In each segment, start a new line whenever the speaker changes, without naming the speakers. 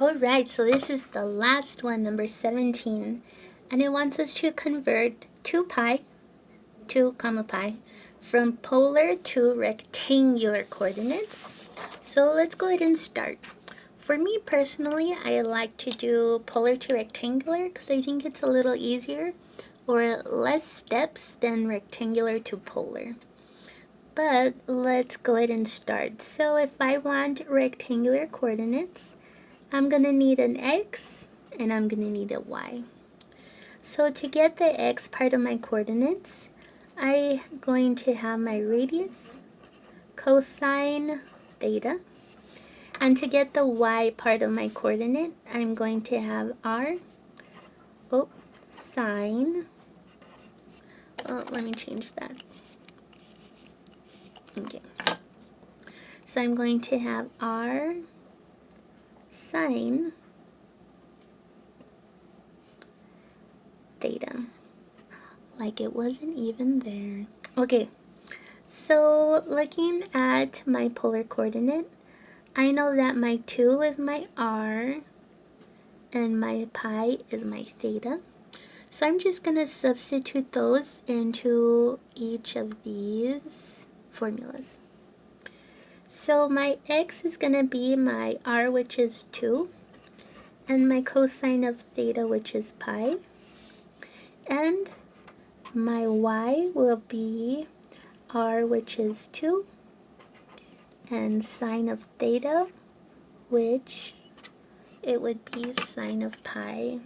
Alright, so this is the last one, number 17, and it wants us to convert 2 pi from polar to rectangular coordinates. So let's go ahead and start. For me personally, I like to do polar to rectangular because I think it's a little easier or less steps than rectangular to polar. But let's go ahead and start. So if I want rectangular coordinates, I'm going to need an x and I'm going to need a y. So to get the x part of my coordinates, I'm going to have my radius cosine theta. And to get the y part of my coordinate, I'm going to have r sine. Let me change that. Okay. So I'm going to have r sine theta. Like it wasn't even there. Okay, so looking at my polar coordinate, I know that my 2 is my r and my pi is my theta. So I'm just going to substitute those into each of these formulas. So my x is going to be my r, which is 2, and my cosine of theta, which is pi. And my y will be r, which is 2, and sine of theta, which it would be sine of pi,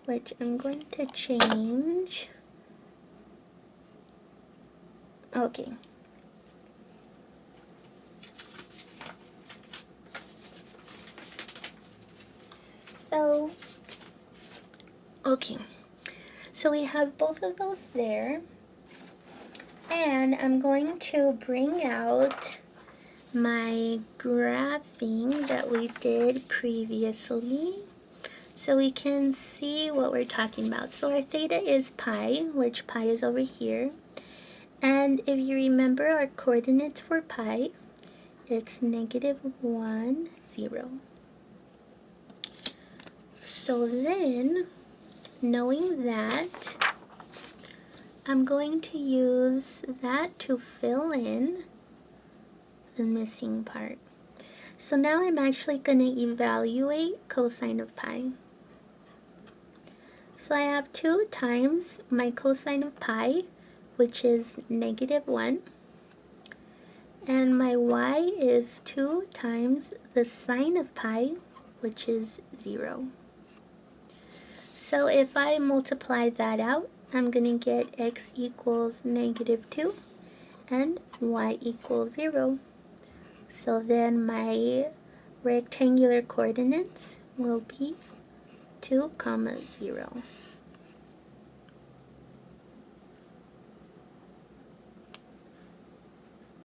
which I'm going to change. Okay. So we have both of those there, and I'm going to bring out my graphing that we did previously so we can see what we're talking about. So our theta is pi, which pi is over here, and if you remember our coordinates for pi, it's -1, 0. So then, knowing that, I'm going to use that to fill in the missing part. So now I'm actually going to evaluate cosine of pi. So I have 2 times my cosine of pi, which is -1, and my y is 2 times the sine of pi, which is 0. So if I multiply that out, I'm going to get x equals -2 and y equals 0. So then my rectangular coordinates will be 2, 0.